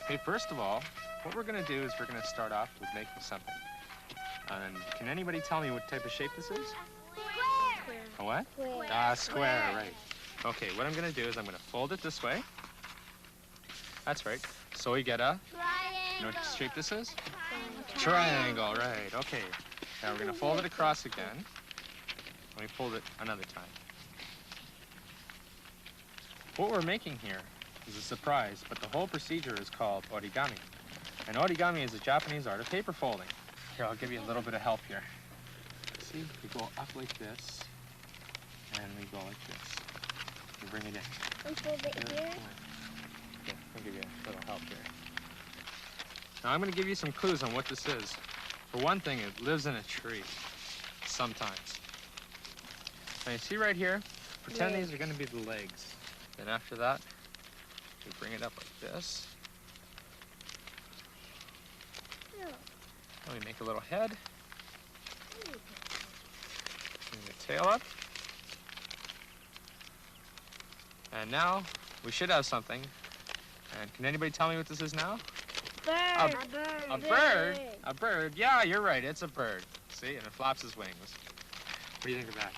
Okay, first of all, what we're gonna do is we're gonna start off with making something. And can anybody tell me what type of shape this is? Square. A what? Square. Ah, square, right. Okay, what I'm gonna do is I'm gonna fold it this way. That's right. So we get a, you know what shape this is? Triangle, right, okay. Now we're gonna fold it across again. Let me fold it another time. What we're making here is a surprise, but the whole procedure is called origami. And origami is a Japanese art of paper folding. Here, I'll give you a little bit of help here. See, we go up like this, and we go like this. We bring it in. And fold it here. Yeah, I'll give you a little help here. Now I'm going to give you some clues on what this is. For one thing, it lives in a tree, sometimes. Now you see right here, pretend these are going to be the legs. Then after that, we bring it up like this. And we make a little head. Bring the tail up. And now we should have something. And can anybody tell me what this is now? Bird. A bird? A bird? Yeah, you're right. It's a bird. See? And it flaps its wings. What do you think of that?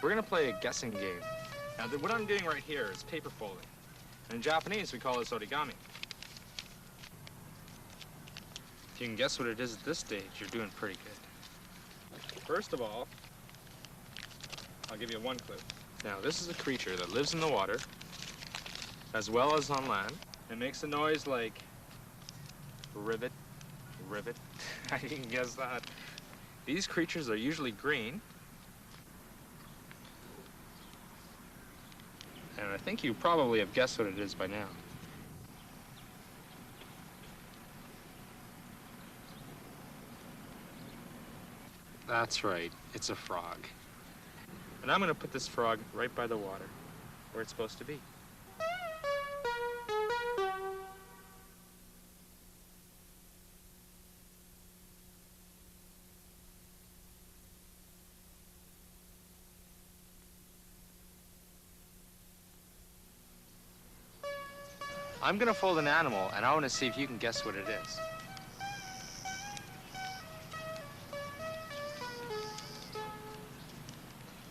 We're gonna play a guessing game. Now, what I'm doing right here is paper folding. And in Japanese, we call this origami. If you can guess what it is at this stage, you're doing pretty good. First of all, I'll give you one clue. Now, this is a creature that lives in the water, as well as on land. It makes a noise like rivet, rivet. I didn't guess that. These creatures are usually green. And I think you probably have guessed what it is by now. That's right, it's a frog. And I'm gonna put this frog right by the water, where it's supposed to be. I'm gonna fold an animal, and I wanna see if you can guess what it is.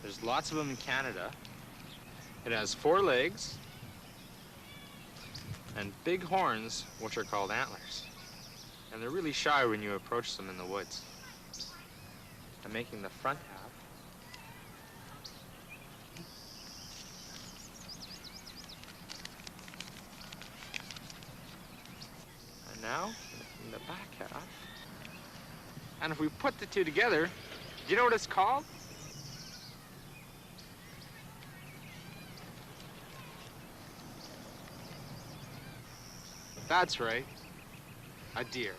There's lots of them in Canada. It has 4 legs and big horns, which are called antlers. And they're really shy when you approach them in the woods. I'm making the front half. And now, making the back half. And if we put the two together, do you know what it's called? That's right, a deer.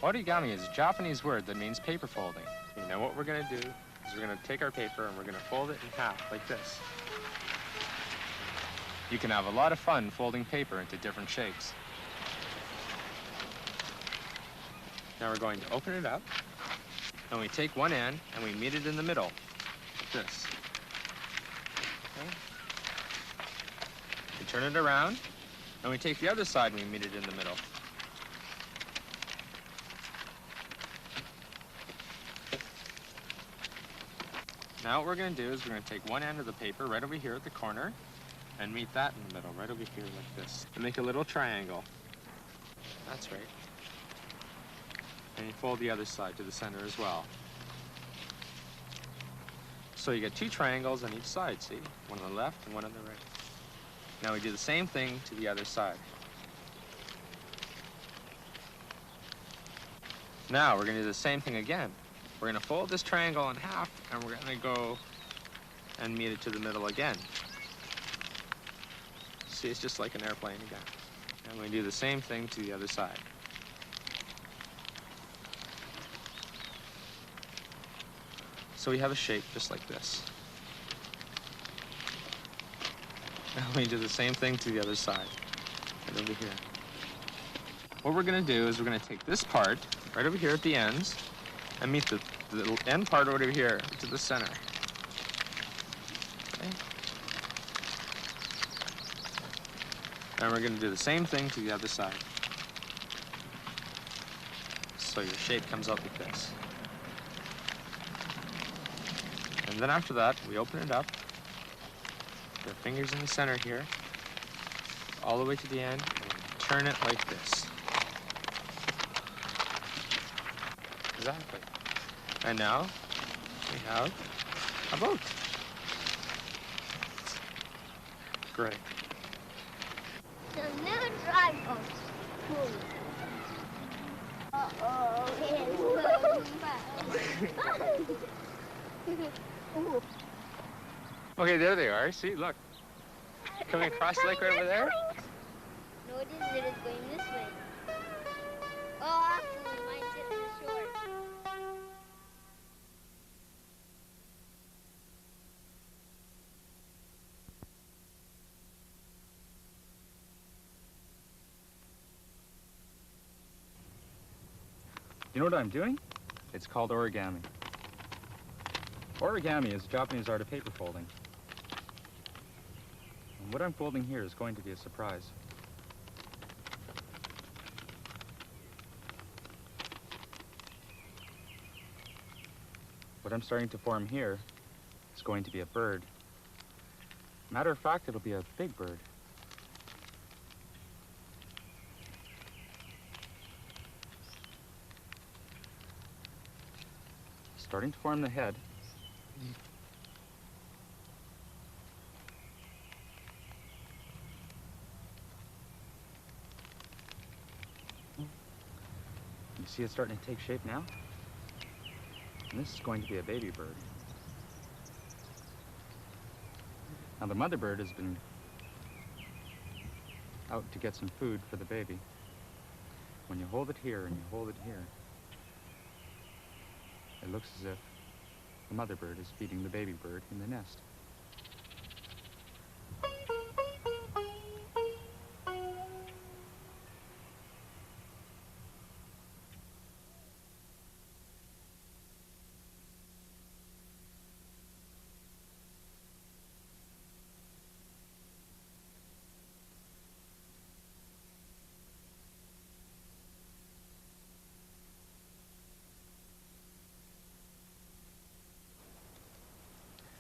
Origami is a Japanese word that means paper folding. You know what we're gonna do is we're gonna take our paper and we're gonna fold it in half like this. You can have a lot of fun folding paper into different shapes. Now we're going to open it up, and we take one end and we meet it in the middle, like this. Okay. We turn it around, and we take the other side and we meet it in the middle. Now what we're going to do is we're going to take one end of the paper right over here at the corner, and meet that in the middle, right over here like this. And make a little triangle. That's right. And you fold the other side to the center as well. So you get 2 triangles on each side, see? One on the left and one on the right. Now we do the same thing to the other side. Now we're gonna do the same thing again. We're gonna fold this triangle in half, and we're gonna go and meet it to the middle again. See, it's just like an airplane again. And we do the same thing to the other side. So we have a shape just like this. And we do the same thing to the other side, right over here. What we're gonna do is we're gonna take this part, right over here at the ends, and meet the end part over here to the center. Okay. And we're gonna do the same thing to the other side. So your shape comes out like this. And then after that, we open it up, the fingers in the center here, all the way to the end, and turn it like this. Exactly. And now we have a boat. Great. The new dry boat. Uh-oh, Okay, there they are. See, look. Coming across the lake right over there. No, it isn't. It is going this way. Oh, actually, mine's hitting the shore. You know what I'm doing? It's called origami. Origami is Japanese art of paper folding. And what I'm folding here is going to be a surprise. What I'm starting to form here is going to be a bird. Matter of fact, it'll be a big bird. Starting to form the head. You see it starting to take shape now? And this is going to be a baby bird. Now the mother bird has been out to get some food for the baby. When you hold it here and you hold it here, it looks as if the mother bird is feeding the baby bird in the nest.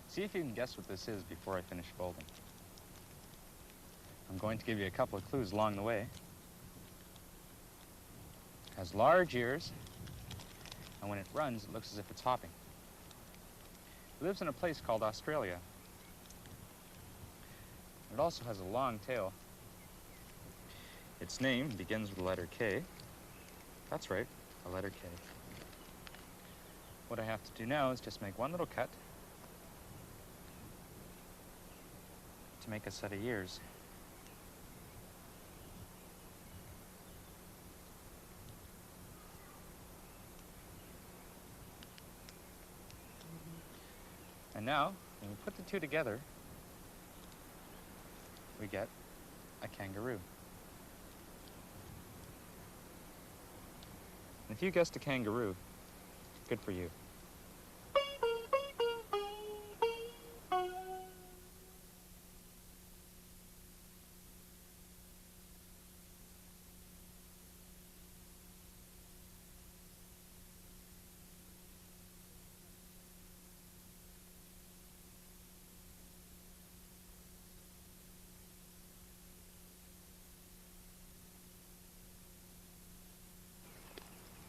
See if you can guess what this is before I finish folding. I'm going to give you a couple of clues along the way. It has large ears, and when it runs, it looks as if it's hopping. It lives in a place called Australia. It also has a long tail. Its name begins with the letter K. That's right, a letter K. What I have to do now is just make one little cut to make a set of ears. And now, when we put the two together, we get a kangaroo. And if you guessed a kangaroo, good for you.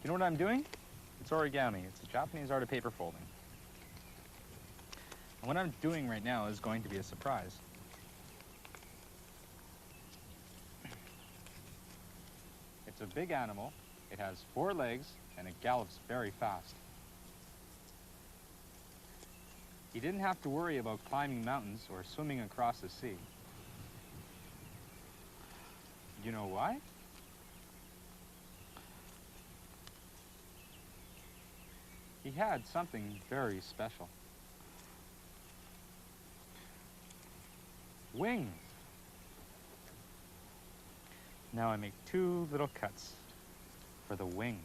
You know what I'm doing? It's origami. It's a Japanese art of paper folding. And what I'm doing right now is going to be a surprise. It's a big animal. It has 4 legs, and it gallops very fast. He didn't have to worry about climbing mountains or swimming across the sea. You know why? He had something very special. Wings. Now I make 2 little cuts for the wings.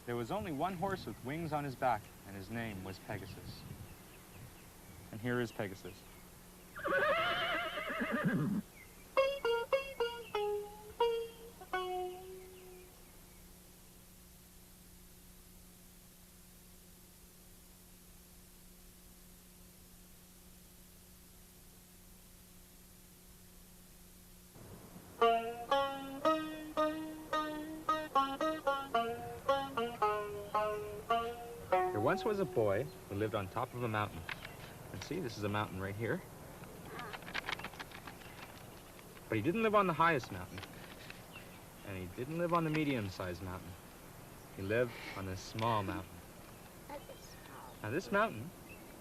There was only one horse with wings on his back, and his name was Pegasus. And here is Pegasus. There once was a boy who lived on top of a mountain. And see, this is a mountain right here. But he didn't live on the highest mountain. And he didn't live on the medium-sized mountain. He lived on this small mountain. Now this mountain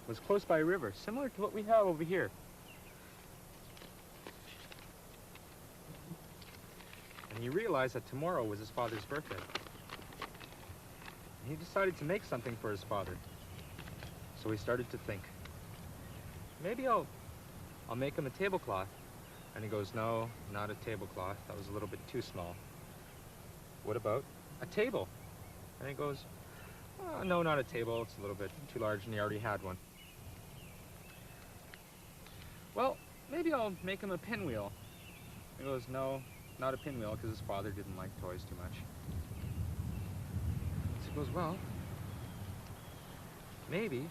was close by a river, similar to what we have over here. And he realized that tomorrow was his father's birthday. And he decided to make something for his father. So he started to think, maybe I'll make him a tablecloth. And he goes, no, not a tablecloth. That was a little bit too small. What about a table? And he goes, oh, no, not a table. It's a little bit too large, and he already had one. Well, maybe I'll make him a pinwheel. He goes, no, not a pinwheel, because his father didn't like toys too much. So he goes, well, maybe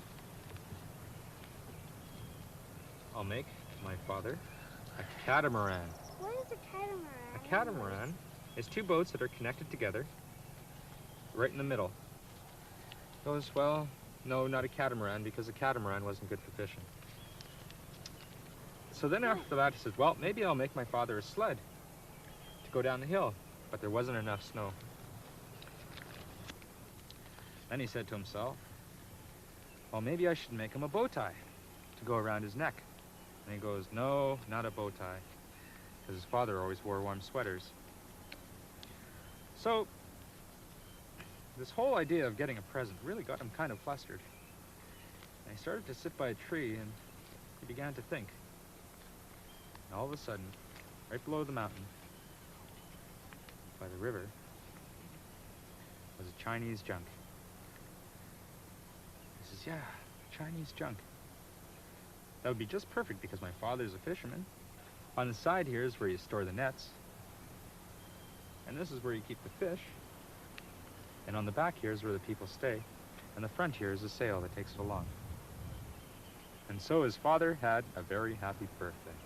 I'll make my father a catamaran. What is a catamaran? A catamaran is 2 boats that are connected together right in the middle. He goes, well, no, not a catamaran, because a catamaran wasn't good for fishing. So then after that, he says, well, maybe I'll make my father a sled to go down the hill, but there wasn't enough snow. Then he said to himself, well, maybe I should make him a bow tie to go around his neck. And he goes, no, not a bow tie, because his father always wore warm sweaters. So this whole idea of getting a present really got him kind of flustered. And he started to sit by a tree, and he began to think. And all of a sudden, right below the mountain, by the river, was a Chinese junk. He says, yeah, Chinese junk. That would be just perfect because my father's a fisherman. On the side here is where you store the nets. And this is where you keep the fish. And on the back here is where the people stay. And the front here is a sail that takes it along. And so his father had a very happy birthday.